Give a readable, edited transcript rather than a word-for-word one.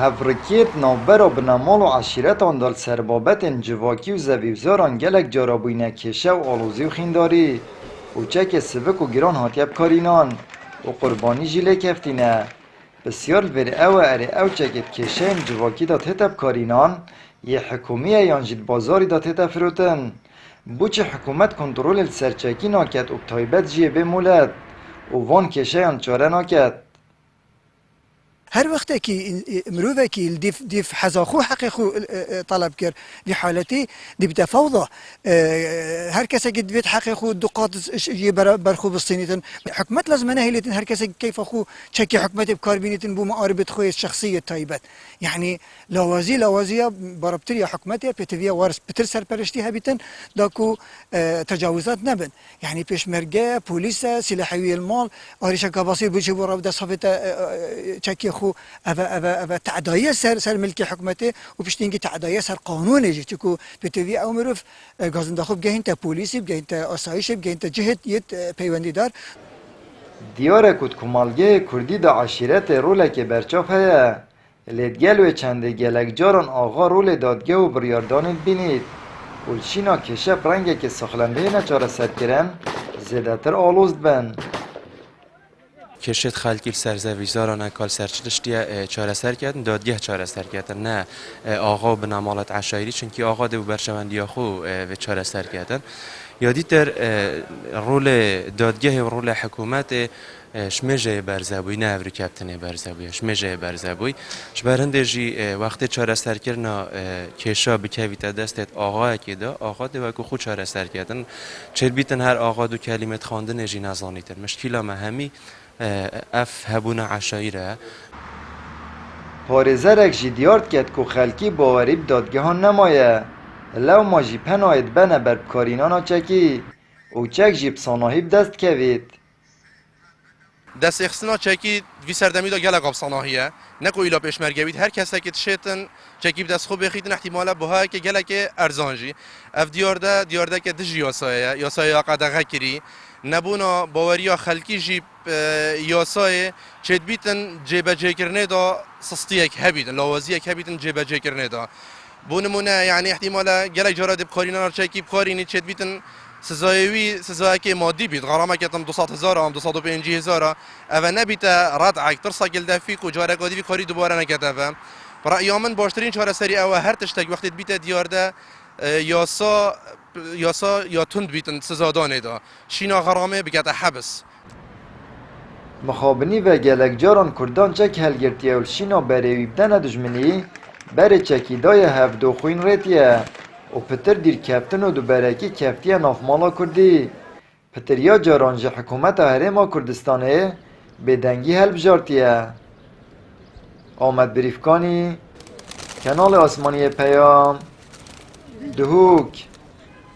هفرکیت نوبر و بنامال و عشیرت آندال سربابت جواکی و زویوزاران گلک جارابوینه کشه و آلوزی و خینداری و چک سبک و گران هاتیب کارینان و قربانی جیله کفتینه بسیار وری او اره او چکت کشه جواکی داد هتب کارینان یه حکومیه یانجید بازاری داد هتب فروتن بوچه حکومت کنترول سرچکی ناکد و بتایبت جیه بمولد و وان کشه یان چاره ناکد هر وقت که مروفه که دیف حزاخو حق خو طلب کرد لحالتی دبت فوضى هر کسی که دوید حق خو دقات یه برخو بستینیتن حکمت لازم نهیلیتن هر کسی کیف خو چکی حکمت بکار بینیتن بو معاربت خوی شخصیت تایبت یعنی لوازی برابطری حکمت پتویا وارس پتر سرپرشتی هبیتن داکو تجاوزات نبن یعنی پیشمرگه پلیس سلاحوی المال آریش کباسی بوچه براب دست هفت چکی خو او تعدایه سر ملک حکمته و پشتینگی تعدایه سر قانونه جی چکو بتوی او مروف گازنده خوب گهین تا پولیسی بگهین تا آسایش بگهین تا جهت یت پیوندی دار دیاره کد کمالگه کردی دا عشیرت رولک برچاف هیا لیدگل و چنده گلک جاران آغا رول دادگه و بریاردانت بینید ولشینا کشپ رنگه که سخلنده نچاره سد کرن زیدتر آلوزد بن کشت خلکی سرزویزاران کال سرچلشتیا چاره سر کردن دادگه چاره سر کردن نه آقا به نمالت عشایری چون که آقا دو برشوندی خو و چاره سر کردن یادی در رول دادگه و رول حکومت شمجه برزبوی نه افری کپتنه برزبوی شمجه برزبوی شبرنده جی وقت چاره سر کردن کشا بکویت دستت آقا که دا آقا دو که خود چاره سر کردن چه بیتن هر آقا دو کلمت خواندن جی نزانیتر مشکل ما همی اف هبون عشایره پارزرک جی دیارد کد که خلکی باوریب دادگه ها نمایه لو ما جی پناید بنه بر بکارینانا چکی او چک جی بساناهی دست کوید دست اخسنا چکی وی سردمی دا گلک ابساناهیه نکو ایلا پیشمرگوید هر کسی که تشتن چکی بدست خوب بخیدن احتمالا بها که گلک ارزانجی اف دیارده که دژ یاسای قدغه کری نبونا باوریا خلکی جی یاسای چید بیتن جیبه کرنه دا سستیک هبیدن لوازیک هبیدن جیبه کرنه دا بونمونه یعنی احتمالا گلک جارد بکارینان چکی بکارینی چید بیتن سزایی که مادی بید غرامه که تم 200,000 هم 250,000 اول نبیت ردعک ترسا گلده فیک و جاره قادی کاری دوباره نکرده برای من باشترین چهار سری او هر تشتک وقتی بیت دیارده یاسا یا تند بیتن سزادانه دا شینا غرامه بگت حبس مخابنی و گلک جاران کردان چک هلگرتیه و شینا بریوی بدن دجمنی بری چکی دای هفدو خوین ریتیه و پتر دیر کفتن و دو برکی کفتیه نافمالا کردی پتر یا جارانج حکومت هرما کردستانه بدنگی هل بجارتیه آمد بریفکانی کانال آسمانی پیام دهوک